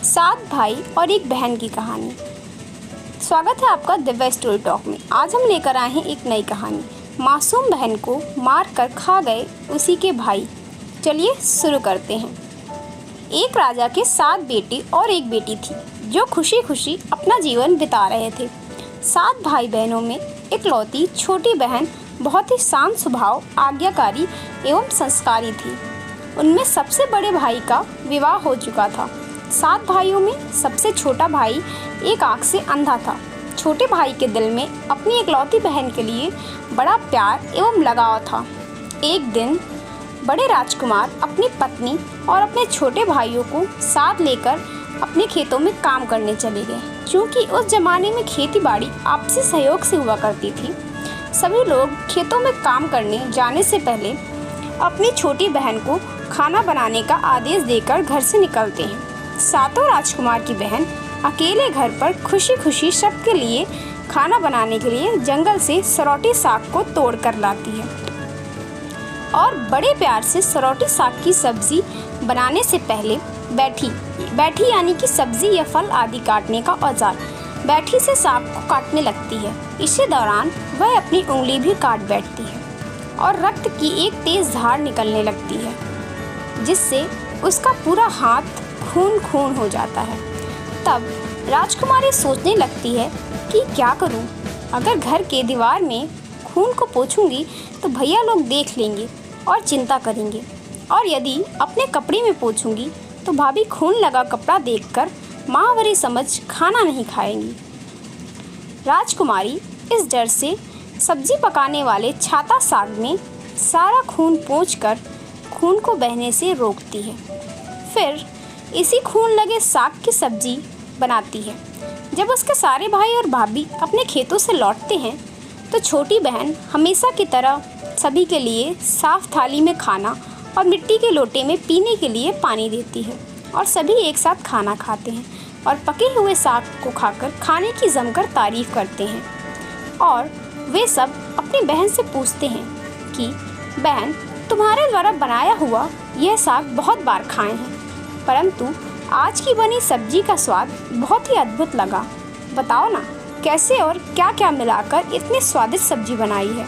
सात भाई और एक बहन की कहानी। स्वागत है आपका दिव्या स्टोरी टॉक में। आज हम लेकर आए हैं एक नई कहानी, मासूम बहन को मार कर खा गए उसी के भाई। चलिए शुरू करते हैं। एक राजा के 7 बेटे और एक बेटी थी जो खुशी खुशी अपना जीवन बिता रहे थे। 7 भाई बहनों में इकलौती छोटी बहन बहुत ही शांत स्वभाव, आज्ञाकारी एवं संस्कारी थी। उनमें सबसे बड़े भाई का विवाह हो चुका था। 7 भाइयों में सबसे छोटा भाई एक आंख से अंधा था। छोटे भाई के दिल में अपनी इकलौती बहन के लिए बड़ा प्यार एवं लगाव था। एक दिन बड़े राजकुमार अपनी पत्नी और अपने छोटे भाइयों को साथ लेकर अपने खेतों में काम करने चले गए। क्योंकि उस जमाने में खेती बाड़ी आपसी सहयोग से हुआ करती थी, सभी लोग खेतों में काम करने जाने से पहले अपनी छोटी बहन को खाना बनाने का आदेश देकर घर से निकलते हैं। 7 राजकुमार की बहन अकेले घर पर खुशी खुशी सबके लिए खाना बनाने के लिए जंगल से सरौटी साग को तोड़ कर लाती है और बड़े प्यार से सरौटी साग की सब्जी बनाने से पहले बैठी यानी कि सब्जी या फल आदि काटने का औजार बैठी से साग को काटने लगती है। इसी दौरान वह अपनी उंगली भी काट बैठती है और रक्त की एक तेज धार निकलने लगती है, जिससे उसका पूरा हाथ खून खून हो जाता है। तब राजकुमारी सोचने लगती है कि क्या करूं? अगर घर के दीवार में खून को पोंछूंगी तो भैया लोग देख लेंगे और चिंता करेंगे, और यदि अपने कपड़े में पोंछूंगी तो भाभी खून लगा कपड़ा देखकर माहवारी समझ खाना नहीं खाएंगी। राजकुमारी इस डर से सब्जी पकाने वाले छाता साग में सारा खून पोंछकर खून को बहने से रोकती है। फिर इसी खून लगे साग की सब्जी बनाती है। जब उसके सारे भाई और भाभी अपने खेतों से लौटते हैं तो छोटी बहन हमेशा की तरह सभी के लिए साफ थाली में खाना और मिट्टी के लोटे में पीने के लिए पानी देती है, और सभी एक साथ खाना खाते हैं और पके हुए साग को खाकर खाने की जमकर तारीफ करते हैं। और वे सब अपनी बहन से पूछते हैं कि बहन, तुम्हारे द्वारा बनाया हुआ यह साग बहुत बार खाए हैं, परंतु आज की बनी सब्जी का स्वाद बहुत ही अद्भुत लगा। बताओ ना, कैसे और क्या क्या मिलाकर इतनी स्वादिष्ट सब्जी बनाई है।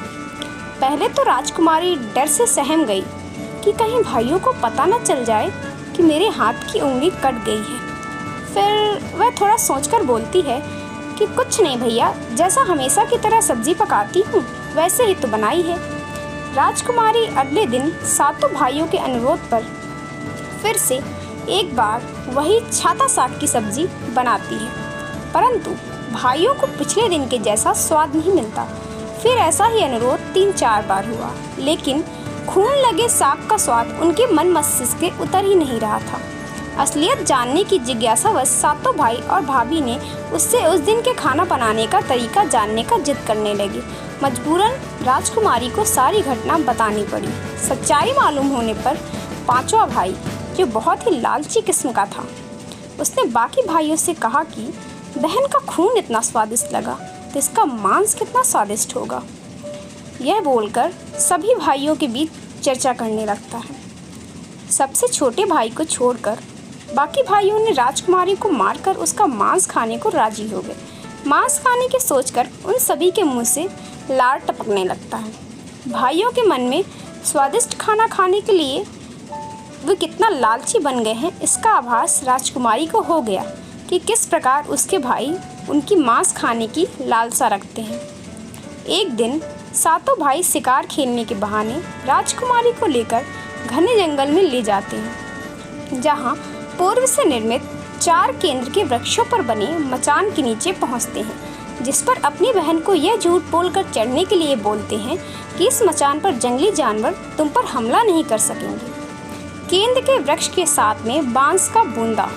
पहले तो राजकुमारी डर से सहम गई कि कहीं भाइयों को पता न चल जाए कि मेरे हाथ की उंगली कट गई है। फिर वह थोड़ा सोचकर बोलती है कि कुछ नहीं भैया, जैसा हमेशा की तरह सब्जी पकाती हूँ वैसे ही तो बनाई है। राजकुमारी अगले दिन 7 भाइयों के अनुरोध पर फिर से एक बार वही छाता साग की सब्जी बनाती है, परंतु भाइयों को पिछले दिन के जैसा स्वाद नहीं मिलता। फिर ऐसा ही अनुरोध 3-4 बार हुआ, लेकिन खून लगे साग का स्वाद उनके मन मस्तिष्क से उतर ही नहीं रहा था। असलियत जानने की जिज्ञासावश 7 भाई और भाभी ने उससे उस दिन के खाना बनाने का तरीका जानने का जिद करने लगे। मजबूरन राजकुमारी को सारी घटना बतानी पड़ी। सच्चाई मालूम होने पर 5वां भाई, जो बहुत ही लालची किस्म का था, उसने बाकी भाइयों से कहा कि बहन का खून इतना स्वादिष्ट लगा तो इसका मांस कितना स्वादिष्ट होगा। यह बोलकर सभी भाइयों के बीच चर्चा करने लगता है। सबसे छोटे भाई को छोड़कर बाकी भाइयों ने राजकुमारी को मारकर उसका मांस खाने को राजी हो गए। मांस खाने की सोचकर उन सभी के मुंह से लार टपकने लगता है। भाइयों के मन में स्वादिष्ट खाना खाने के लिए वे कितना लालची बन गए हैं, इसका आभास राजकुमारी को हो गया कि किस प्रकार उसके भाई उनकी मांस खाने की लालसा रखते हैं। एक दिन 7 भाई शिकार खेलने के बहाने राजकुमारी को लेकर घने जंगल में ले जाते हैं, जहां पूर्व से निर्मित 4 केंद्र के वृक्षों पर बने मचान के नीचे पहुंचते हैं, जिस पर अपनी बहन को यह झूठ बोलकर चढ़ने के लिए बोलते हैं कि इस मचान पर जंगली जानवर तुम पर हमला नहीं कर सकेंगे। केंद्र के वृक्ष के साथ में बांस का बूंदा।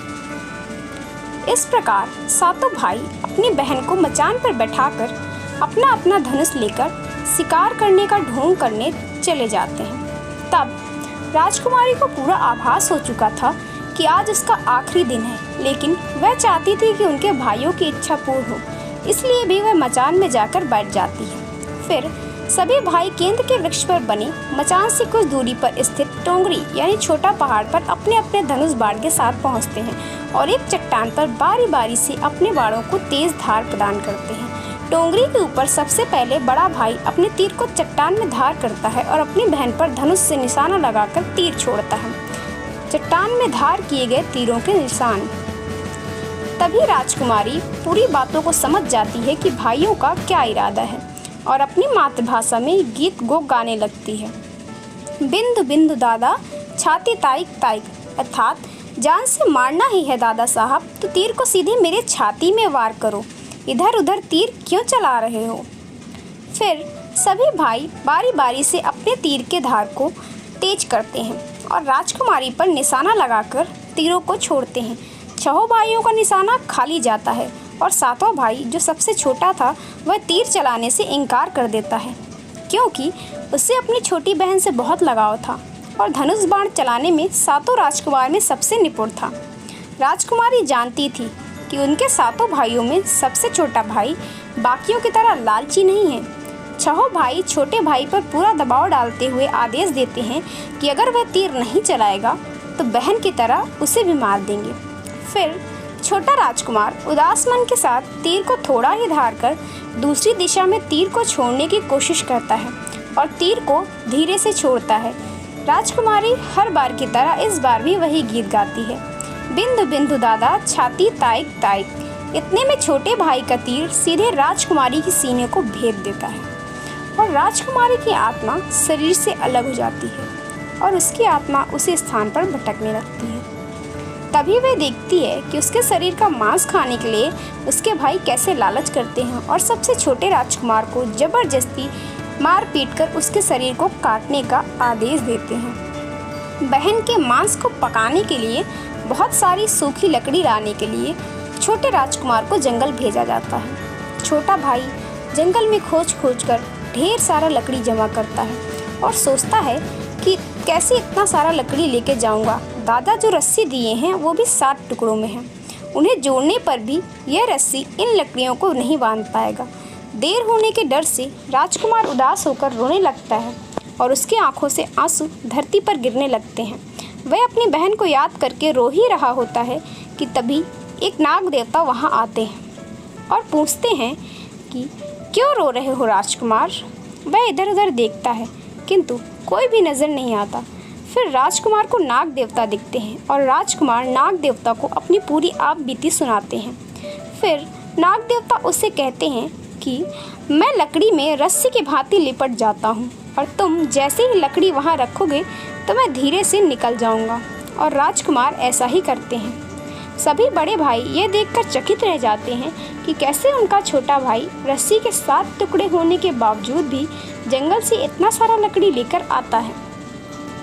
इस प्रकार 7 भाई अपनी बहन को मचान पर बैठाकर अपना अपना धनुष लेकर शिकार करने का ढोंग करने चले जाते हैं। तब राजकुमारी को पूरा आभास हो चुका था कि आज उसका आखिरी दिन है, लेकिन वह चाहती थी कि उनके भाइयों की इच्छा पूर्ण हो, इसलिए भी वह मचान में जाकर बैठ जाती है। फिर सभी भाई केंद्र के वृक्ष पर बने मचान से कुछ दूरी पर स्थित टोंगरी यानी छोटा पहाड़ पर अपने अपने धनुष बाण के साथ पहुंचते हैं और एक चट्टान पर बारी बारी से अपने बाणों को तेज धार प्रदान करते हैं। टोंगरी के ऊपर सबसे पहले बड़ा भाई अपने तीर को चट्टान में धार करता है और अपनी बहन पर धनुष से निशाना लगाकर तीर छोड़ता है। चट्टान में धार किए गए तीरों के निशान। तभी राजकुमारी पूरी बातों को समझ जाती है कि भाइयों का क्या इरादा है और अपनी मातृभाषा में गीत गाने लगती है। बिंदु बिंदु दादा छाती ताइक ताइक, अर्थात जान से मारना ही है दादा साहब तो तीर को सीधे मेरे छाती में वार करो, इधर उधर तीर क्यों चला रहे हो। फिर सभी भाई बारी बारी से अपने तीर के धार को तेज करते हैं और राजकुमारी पर निशाना लगाकर तीरों को छोड़ते हैं। छहों भाइयों का निशाना खाली जाता है और सातवां भाई जो सबसे छोटा था वह तीर चलाने से इनकार कर देता है क्योंकि उसे अपनी छोटी बहन से बहुत लगाव था और धनुष बाण चलाने में सातों राजकुमार में सबसे निपुण था। राजकुमारी जानती थी कि उनके सातों भाइयों में सबसे छोटा भाई बाकियों की तरह लालची नहीं है। छहों भाई छोटे भाई पर पूरा दबाव डालते हुए आदेश देते हैं कि अगर वह तीर नहीं चलाएगा तो बहन की तरह उसे भी मार देंगे। फिर छोटा राजकुमार उदास मन के साथ तीर को थोड़ा ही धार कर दूसरी दिशा में तीर को छोड़ने की कोशिश करता है और तीर को धीरे से छोड़ता है। राजकुमारी हर बार की तरह इस बार भी वही गीत गाती है, बिंदु बिंदु दादा छाती ताइक ताइक। इतने में छोटे भाई का तीर सीधे राजकुमारी की सीने को भेद देता है और राजकुमारी की आत्मा शरीर से अलग हो जाती है और उसकी आत्मा उसी स्थान पर भटकने लगती है। तभी वह देखती है कि उसके शरीर का मांस खाने के लिए उसके भाई कैसे लालच करते हैं और सबसे छोटे राजकुमार को जबरदस्ती मार पीट कर उसके शरीर को काटने का आदेश देते हैं। बहन के मांस को पकाने के लिए बहुत सारी सूखी लकड़ी लाने के लिए छोटे राजकुमार को जंगल भेजा जाता है। छोटा भाई जंगल में खोज खोज कर ढेर सारा लकड़ी जमा करता है और सोचता है कि कैसे इतना सारा लकड़ी लेके जाऊंगा। दादा जो रस्सी दिए हैं वो भी 7 टुकड़ों में है, उन्हें जोड़ने पर भी यह रस्सी इन लकड़ियों को नहीं बांध पाएगा। देर होने के डर से राजकुमार उदास होकर रोने लगता है और उसकी आंखों से आंसू धरती पर गिरने लगते हैं। वह अपनी बहन को याद करके रो ही रहा होता है कि तभी एक नाग देवता वहाँ आते हैं और पूछते हैं कि क्यों रो रहे हो राजकुमार। वह इधर उधर देखता है किंतु कोई भी नज़र नहीं आता। फिर राजकुमार को नाग देवता दिखते हैं और राजकुमार नाग देवता को अपनी पूरी आप बीती सुनाते हैं। फिर नाग देवता उससे कहते हैं कि मैं लकड़ी में रस्सी की भांति लिपट जाता हूँ और तुम जैसे ही लकड़ी वहाँ रखोगे तो मैं धीरे से निकल जाऊँगा। और राजकुमार ऐसा ही करते हैं। सभी बड़े भाई ये देखकर चकित रह जाते हैं कि कैसे उनका छोटा भाई रस्सी के 7 टुकड़े होने के बावजूद भी जंगल से इतना सारा लकड़ी लेकर आता है।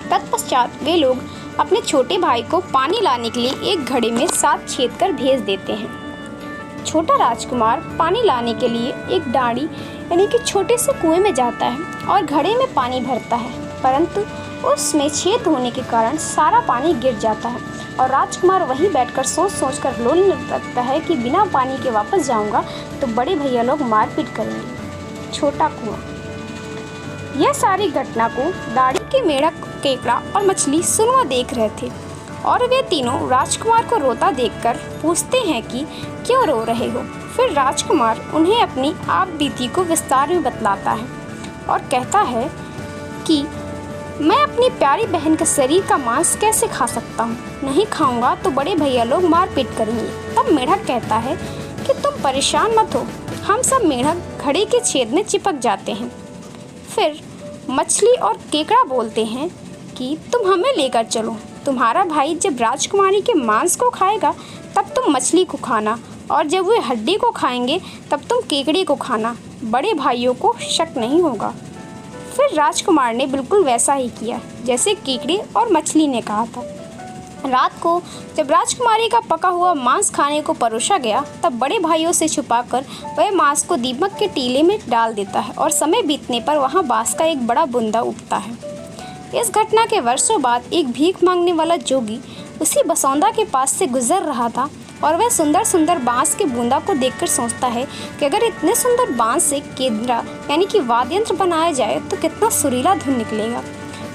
तत्पश्चात वे लोग अपने छोटे भाई को पानी लाने के लिए एक घड़े में 7 छेद कर भेज देते हैं। छोटा राजकुमार पानी लाने के लिए एक डाड़ी यानी कि छोटे से कुएं में जाता है और घड़े में पानी भरता है, परंतु उसमें छेद होने के कारण सारा पानी गिर जाता है और राजकुमार वहीं बैठकर सोच सोच कर रोने लगता है कि बिना पानी के वापस जाऊंगा तो बड़े भैया लोग मारपीट करेंगे। छोटा कुआं। यह सारी घटना को दाढ़ी के मेढक, केकड़ा और मछली सुनवा देख रहे थे और वे तीनों राजकुमार को रोता देखकर पूछते हैं कि क्यों रो रहे हो। फिर राजकुमार उन्हें अपनी आप बीती को विस्तार में बतलाता है और कहता है कि मैं अपनी प्यारी बहन के शरीर का मांस कैसे खा सकता हूँ, नहीं खाऊंगा तो बड़े भैया लोग मारपीट करेंगे। तब मेढक कहता है कि तुम परेशान मत हो, हम सब मेढक घड़े के छेद में चिपक जाते हैं। फिर मछली और केकड़ा बोलते हैं कि तुम हमें लेकर चलो, तुम्हारा भाई जब राजकुमारी के मांस को खाएगा तब तुम मछली को खाना और जब वे हड्डी को खाएंगे तब तुम केकड़े को खाना, बड़े भाइयों को शक नहीं होगा। फिर राजकुमार ने बिल्कुल वैसा ही किया जैसे केकड़े और मछली ने कहा था। रात को जब राजकुमारी का पका हुआ मांस खाने को परोसा गया तब बड़े भाइयों से छुपाकर वह मांस को दीमक के टीले में डाल देता है और समय बीतने पर वहाँ बांस का एक बड़ा बुंदा उगता है। इस घटना के वर्षों बाद एक भीख मांगने वाला जोगी उसी बसौंदा के पास से गुजर रहा था और वह सुंदर सुंदर बांस के बूंदा को देखकर सोचता है कि अगर इतने सुंदर बांस से केंद्रा यानी कि वाद्य यंत्र बनाया जाए तो कितना सुरीला धुन निकलेगा।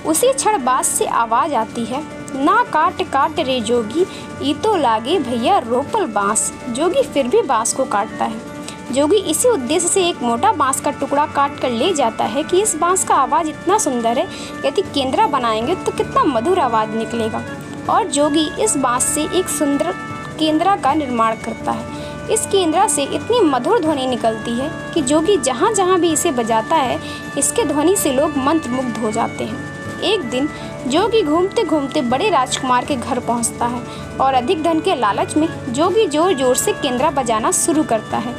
उसी क्षण बांस से आवाज़ आती है, ना काट काट रे जोगी, ई तो लागे भैया रोपल बांस। जोगी फिर भी बांस को काटता है। जोगी इसी उद्देश्य से एक मोटा बांस का टुकड़ा काट कर ले जाता है कि इस बांस का आवाज़ इतना सुंदर है, यदि केंद्रा बनाएंगे तो कितना मधुर आवाज़ निकलेगा। और जोगी इस बांस से एक सुंदर केंद्रा का निर्माण करता है। इस केंद्रा से इतनी मधुर ध्वनि निकलती है कि जोगी जहाँ जहाँ भी इसे बजाता है, इसके ध्वनि से लोग मंत्रमुग्ध हो जाते हैं। एक दिन जोगी घूमते घूमते बड़े राजकुमार के घर पहुंचता है और अधिक धन के लालच में जोगी जोर जोर से केंद्रा बजाना शुरू करता है,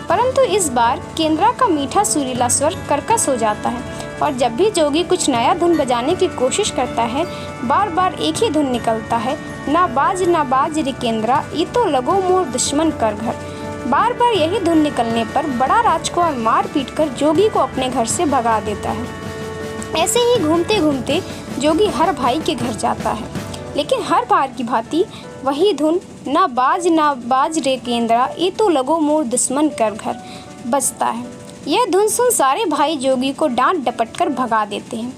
परंतु इस बार केंद्रा का मीठा सुरीला स्वर कर्कश हो जाता है और जब भी जोगी कुछ नया धुन बजाने की कोशिश करता है, बार बार एक ही धुन निकलता है, ना बाज रे केंद्रा, ई तो लगो मोर दुश्मन कर घर। बार बार यही धुन निकलने पर बड़ा राजकुमार मार पीट कर जोगी को अपने घर से भगा देता है। ऐसे ही घूमते घूमते जोगी हर भाई के घर जाता है, लेकिन हर बार की भांति वही धुन, ना बाज रे केंद्रा, ये तो लगो मोर दुश्मन कर घर, बजता है। यह धुन सुन सारे भाई जोगी को डांट डपट कर भगा देते हैं।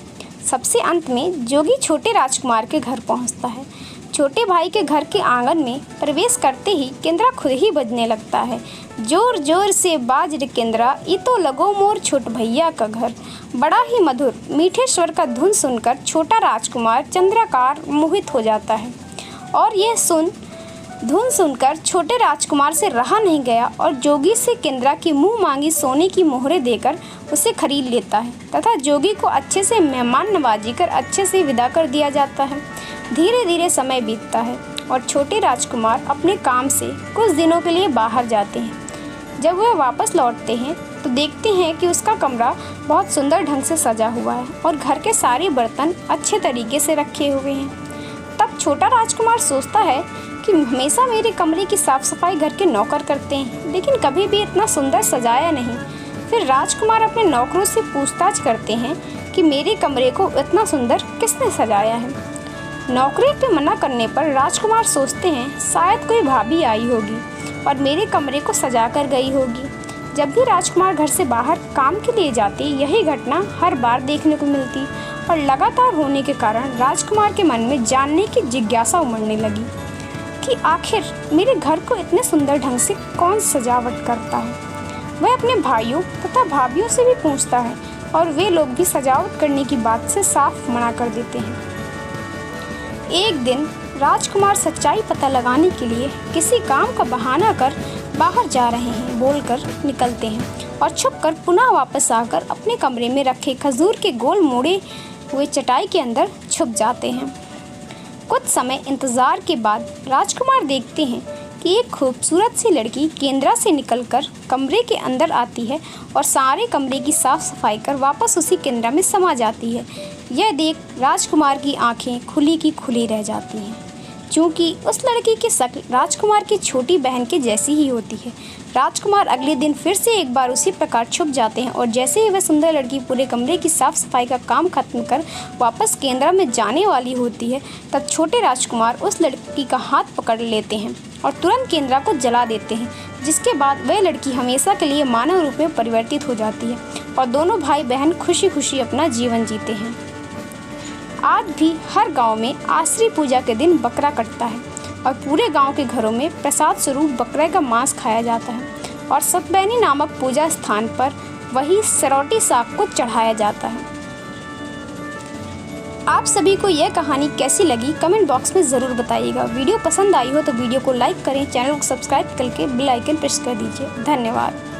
सबसे अंत में जोगी छोटे राजकुमार के घर पहुंचता है। छोटे भाई के घर के आंगन में प्रवेश करते ही केंद्रा खुद ही बजने लगता है, जोर जोर से बाज रे केंद्रा, ई तो लगो मोर छोट भैया का घर। बड़ा ही मधुर मीठे स्वर का धुन सुनकर छोटा राजकुमार चंद्राकार मोहित हो जाता है और यह धुन सुनकर छोटे राजकुमार से रहा नहीं गया और जोगी से केंद्रा की मुंह मांगी सोने की मोहरें देकर उसे खरीद लेता है तथा जोगी को अच्छे से मेहमान नवाजी कर अच्छे से विदा कर दिया जाता है। धीरे धीरे समय बीतता है और छोटे राजकुमार अपने काम से कुछ दिनों के लिए बाहर जाते हैं। जब वह वापस लौटते हैं तो देखते हैं कि उसका कमरा बहुत सुंदर ढंग से सजा हुआ है और घर के सारे बर्तन अच्छे तरीके से रखे हुए हैं। तब छोटा राजकुमार सोचता है कि हमेशा मेरे कमरे की साफ सफाई घर के नौकर करते हैं, लेकिन कभी भी इतना सुंदर सजाया नहीं। फिर राजकुमार अपने नौकरों से पूछताछ करते हैं कि मेरे कमरे को इतना सुंदर किसने सजाया है। नौकरी पे मना करने पर राजकुमार सोचते हैं शायद कोई भाभी आई होगी और मेरे कमरे को सजा कर गई होगी। जब भी राजकुमार घर से बाहर काम के लिए जाते, यही घटना हर बार देखने को मिलती और लगातार होने के कारण राजकुमार के मन में जानने की जिज्ञासा उमड़ने लगी कि आखिर मेरे घर को इतने सुंदर ढंग से कौन सजावट करता है। वह अपने भाइयों तथा भाभियों से भी पूछता है और वे लोग भी सजावट करने की बात से साफ मना कर देते हैं। एक दिन राजकुमार सच्चाई पता लगाने के लिए किसी काम का बहाना कर बाहर जा रहे हैं बोलकर निकलते हैं और छुपकर पुनः वापस आकर अपने कमरे में रखे खजूर के गोल मोड़े हुए चटाई के अंदर छुप जाते हैं। कुछ समय इंतज़ार के बाद राजकुमार देखते हैं कि एक खूबसूरत सी लड़की केंद्रा से निकलकर कमरे के अंदर आती है और सारे कमरे की साफ सफाई कर वापस उसी केंद्रा में समा जाती है। यह देख राजकुमार की आंखें खुली की खुली रह जाती हैं, क्योंकि उस लड़की की शक्ल राजकुमार की छोटी बहन के जैसी ही होती है। राजकुमार अगले दिन फिर से एक बार उसी प्रकार छुप जाते हैं और जैसे ही वह सुंदर लड़की पूरे कमरे की साफ सफाई का काम खत्म कर वापस केंद्रा में जाने वाली होती है, तब छोटे राजकुमार उस लड़की का हाथ पकड़ लेते हैं और तुरंत केंद्रा को जला देते हैं, जिसके बाद वह लड़की हमेशा के लिए मानव रूप में परिवर्तित हो जाती है और दोनों भाई बहन खुशी खुशी अपना जीवन जीते हैं। आज भी हर गांव में आश्री पूजा के दिन बकरा कटता है और पूरे गांव के घरों में प्रसाद स्वरूप बकरे का मांस खाया जाता है और सतबैनी नामक पूजा स्थान पर वही सरौटी साग को चढ़ाया जाता है। आप सभी को यह कहानी कैसी लगी कमेंट बॉक्स में ज़रूर बताइएगा। वीडियो पसंद आई हो तो वीडियो को लाइक करें, चैनल को सब्सक्राइब करके बेल आइकन प्रेस कर दीजिए। धन्यवाद।